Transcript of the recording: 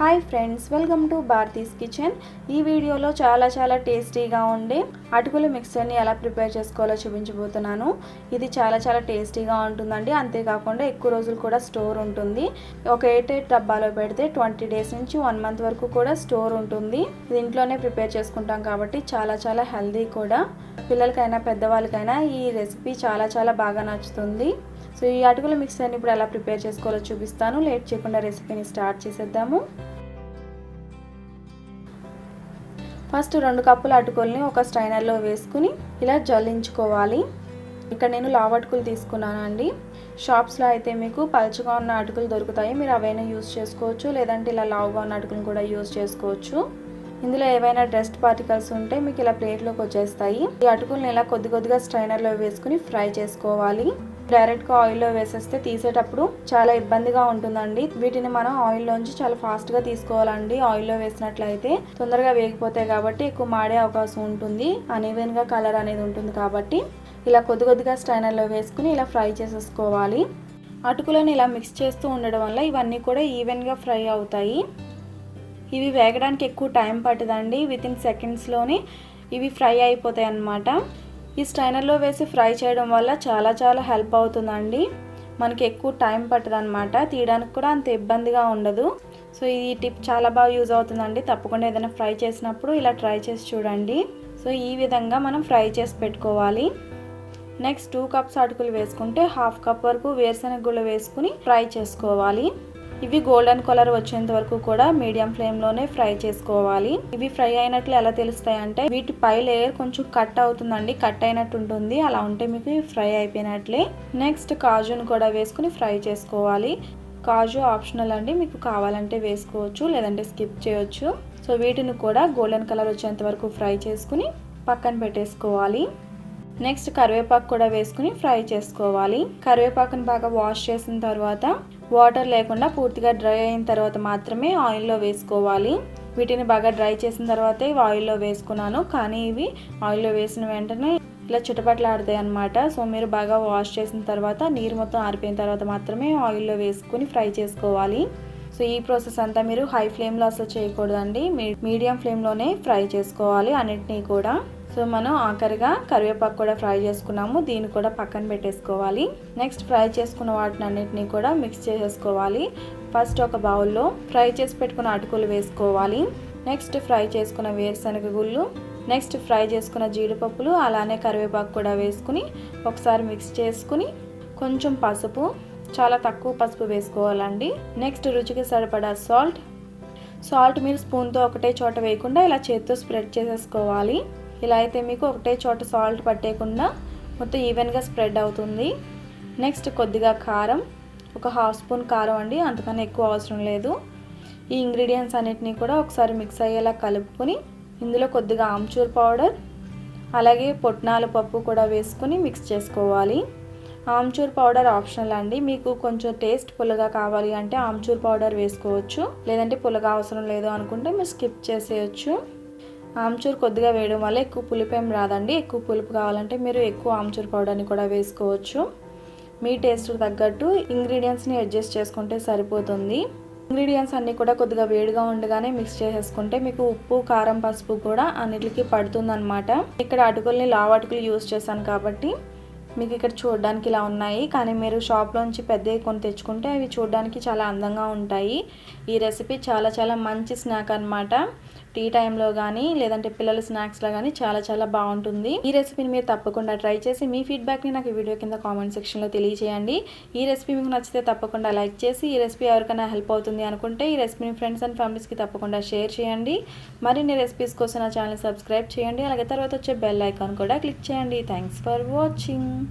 Hi friends, welcome to Bharati's kitchen. ఈ వీడియోలో చాలా టేస్టీగా ఉండే అటుకుల మిక్సర్ని ఎలా ప్రిపేర్ చేసుకోవాలో చూపించబోతున్నాను. ఇది చాలా టేస్టీగా ఉంటుందండి. అంతేకాకుండా ఎక్కువ రోజులు కూడా స్టోర్ ఉంటుంది. ఒక 8 డబ్బాలో పెడితే 20 డేస్ నుంచి 1 మంత్ వరకు కూడా స్టోర్ ఉంటుంది. ఇది ఇంట్లోనే ప్రిపేర్ చేసుకుంటాం కాబట్టి చాలా హెల్దీ కూడా. పిల్లలకైనా పెద్దవాళ్ళకైనా ఈ రెసిపీ చాలా బాగా నచ్చుతుంది. సో ఈ అటుకుల మిక్సర్ని ఇప్పుడు ఎలా ప్రిపేర్ చేసుకోవాలో చూపిస్తాను. లేట్ చేయకుండా రెసిపీని స్టార్ట్ చేసేద్దాము. ఫస్ట్ 2 కప్పుల అటుకుల్ని ఒక స్ట్రైనర్లో వేసుకుని ఇలా జల్లించుకోవాలి. ఇక్కడ నేను లావు అటుకులు తీసుకున్నానండి. షాప్స్లో అయితే మీకు పలుచగా ఉన్న అటుకులు దొరుకుతాయి. మీరు అవైనా యూజ్ చేసుకోవచ్చు, లేదంటే ఇలా లావుగా ఉన్న అటుకులను కూడా యూజ్ చేసుకోవచ్చు. ఇందులో ఏవైనా డస్ట్ పార్టికల్స్ ఉంటే మీకు ఇలా ప్లేట్లోకి వచ్చేస్తాయి. ఈ అటుకుల్ని ఇలా కొద్దిగా స్ట్రైనర్లో వేసుకుని ఫ్రై చేసుకోవాలి. డైరెక్ట్గా ఆయిల్లో వేసేస్తే తీసేటప్పుడు చాలా ఇబ్బందిగా ఉంటుందండి. వీటిని మనం ఆయిల్లోంచి చాలా ఫాస్ట్గా తీసుకోవాలండి. ఆయిల్లో వేసినట్లయితే తొందరగా వేగిపోతాయి కాబట్టి ఎక్కువ మాడే అవకాశం ఉంటుంది. అన్ఈవెన్గా కలర్ అనేది ఉంటుంది కాబట్టి ఇలా కొద్దిగా స్ట్రైనర్లో వేసుకుని ఇలా ఫ్రై చేసేసుకోవాలి. అటుకులను ఇలా మిక్స్ చేస్తూ ఉండడం వల్ల ఇవన్నీ కూడా ఈవెన్గా ఫ్రై అవుతాయి. ఇవి వేగడానికి ఎక్కువ టైం పట్టదండి. వితిన్ సెకండ్స్లోనే ఇవి ఫ్రై అయిపోతాయి అన్నమాట. ఈ స్ట్రైనర్లో వేసి ఫ్రై చేయడం వల్ల చాలా హెల్ప్ అవుతుందండి. మనకి ఎక్కువ టైం పట్టదనమాట. తీయడానికి కూడా అంత ఇబ్బందిగా ఉండదు. సో ఈ టిప్ చాలా బాగా యూజ్ అవుతుందండి. తప్పకుండా ఏదైనా ఫ్రై చేసినప్పుడు ఇలా ట్రై చేసి చూడండి. సో ఈ విధంగా మనం ఫ్రై చేసి పెట్టుకోవాలి. నెక్స్ట్ 2 కప్స్ అటుకులు వేసుకుంటే 1/2 కప్ వరకు వేరుశనగ గుళ్ళు వేసుకుని ఫ్రై చేసుకోవాలి. ఇవి గోల్డెన్ కలర్ వచ్చేంత వరకు కూడా మీడియం ఫ్లేమ్లోనే ఫ్రై చేసుకోవాలి. ఇవి ఫ్రై అయినట్లు ఎలా తెలుస్తాయి అంటే వీటి పై లేయర్ కొంచెం కట్ అవుతుందండి. కట్ అయినట్టు ఉంటుంది. అలా ఉంటే మీకు ఫ్రై అయిపోయినట్లే. నెక్స్ట్ కాజును కూడా వేసుకుని ఫ్రై చేసుకోవాలి. కాజు ఆప్షనల్ అండి. మీకు కావాలంటే వేసుకోవచ్చు, లేదంటే స్కిప్ చేయొచ్చు. సో వీటిని కూడా గోల్డెన్ కలర్ వచ్చేంత వరకు ఫ్రై చేసుకుని పక్కన పెట్టేసుకోవాలి. నెక్స్ట్ కరివేపాకు కూడా వేసుకుని ఫ్రై చేసుకోవాలి. కరివేపాకుని బాగా వాష్ చేసిన తర్వాత వాటర్ లేకుండా పూర్తిగా డ్రై అయిన తర్వాత మాత్రమే ఆయిల్లో వేసుకోవాలి. వీటిని బాగా డ్రై చేసిన తర్వాతే ఆయిల్లో వేసుకున్నాను. కానీ ఇవి ఆయిల్లో వేసిన వెంటనే ఇలా చిటపట్లాడతాయి అన్నమాట. సో మీరు బాగా వాష్ చేసిన తర్వాత నీరు మొత్తం ఆరిపోయిన తర్వాత మాత్రమే ఆయిల్లో వేసుకుని ఫ్రై చేసుకోవాలి. సో ఈ ప్రాసెస్ అంతా మీరు హై ఫ్లేమ్లో అసలు చేయకూడదండి. మీడియం ఫ్లేమ్లోనే ఫ్రై చేసుకోవాలి అన్నిటినీ కూడా. సో మనం ఆఖరిగా కరివేపాకు కూడా ఫ్రై చేసుకున్నాము. దీన్ని కూడా పక్కన పెట్టేసుకోవాలి. నెక్స్ట్ ఫ్రై చేసుకున్న వాటిని అన్నిటినీ కూడా మిక్స్ చేసేసుకోవాలి. ఫస్ట్ ఒక బౌల్లో ఫ్రై చేసి పెట్టుకున్న అటుకులు వేసుకోవాలి. నెక్స్ట్ ఫ్రై చేసుకున్న వేరుశనగ గుళ్ళు, నెక్స్ట్ ఫ్రై చేసుకున్న జీడిపప్పులు, అలానే కరివేపాకు కూడా వేసుకుని ఒకసారి మిక్స్ చేసుకుని కొంచెం పసుపు, చాలా తక్కువ పసుపు వేసుకోవాలండి. నెక్స్ట్ రుచికి సరిపడా సాల్ట్ మీరు స్పూన్తో ఒకటే చోట వేయకుండా ఇలా చేత్తో స్ప్రెడ్ చేసేసుకోవాలి. ఇలా అయితే మీకు ఒకటే చోట సాల్ట్ పట్టేయకుండా మొత్తం ఈవెన్గా స్ప్రెడ్ అవుతుంది. నెక్స్ట్ కొద్దిగా కారం, ఒక 1/2 స్పూన్ కారం అండి, అంతకన్నా ఎక్కువ అవసరం లేదు. ఈ ఇంగ్రీడియంట్స్ అన్నిటినీ కూడా ఒకసారి మిక్స్ అయ్యేలా కలుపుకొని ఇందులో కొద్దిగా ఆమ్చూర్ పౌడర్, అలాగే పుట్నాల పప్పు కూడా వేసుకుని మిక్స్ చేసుకోవాలి. ఆమ్చూర్ పౌడర్ ఆప్షనల్ అండి. మీకు కొంచెం టేస్ట్ పుల్లగా కావాలి అంటే ఆమ్చూర్ పౌడర్ వేసుకోవచ్చు, లేదంటే పుల్లగా అవసరం లేదు అనుకుంటే మీరు స్కిప్ చేసేయచ్చు. ఆమ్చూర్ కొద్దిగా వేయడం వల్ల ఎక్కువ పులుపు ఏం రాదండి. ఎక్కువ పులుపు కావాలంటే మీరు ఎక్కువ ఆమ్చూర్ పౌడర్ని కూడా వేసుకోవచ్చు. మీ టేస్ట్ తగ్గట్టు ఇంగ్రీడియంట్స్ని అడ్జస్ట్ చేసుకుంటే సరిపోతుంది. ఇంగ్రీడియంట్స్ అన్నీ కూడా కొద్దిగా వేడిగా ఉండగానే మిక్స్ చేసేసుకుంటే మీకు ఉప్పు, కారం, పసుపు కూడా అన్నిటికీ పడుతుందన్నమాట. ఇక్కడ అటుకుల్ని లావు అటుకులు యూజ్ చేశాను కాబట్టి మీకు ఇక్కడ చూడడానికి ఇలా ఉన్నాయి. కానీ మీరు షాప్లోంచి పెద్దవి కొని తెచ్చుకుంటే అవి చూడడానికి చాలా అందంగా ఉంటాయి. ఈ రెసిపీ చాలా మంచి స్నాక్ అన్నమాట. టీ టైంలో కానీ లేదంటే పిల్లల స్నాక్స్లో కానీ చాలా బాగుంటుంది. ఈ రెసిపీని మీరు తప్పకుండా ట్రై చేసి మీ ఫీడ్బ్యాక్ని నాకు ఈ వీడియో కింద కామెంట్ సెక్షన్లో తెలియజేయండి. ఈ రెసిపీ మీకు నచ్చితే తప్పకుండా లైక్ చేసి ఈ రెసిపీ ఎవరికైనా హెల్ప్ అవుతుంది అనుకుంటే ఈ రెసిపీని ఫ్రెండ్స్ అండ్ ఫ్యామిలీస్కి తప్పకుండా షేర్ చేయండి. మరిన్ని రెసిపీస్ కోసం నా ఛానల్ సబ్స్క్రైబ్ చేయండి. అలాగే తర్వాత వచ్చే బెల్ ఐకాన్ కూడా క్లిక్ చేయండి. Thanks for watching.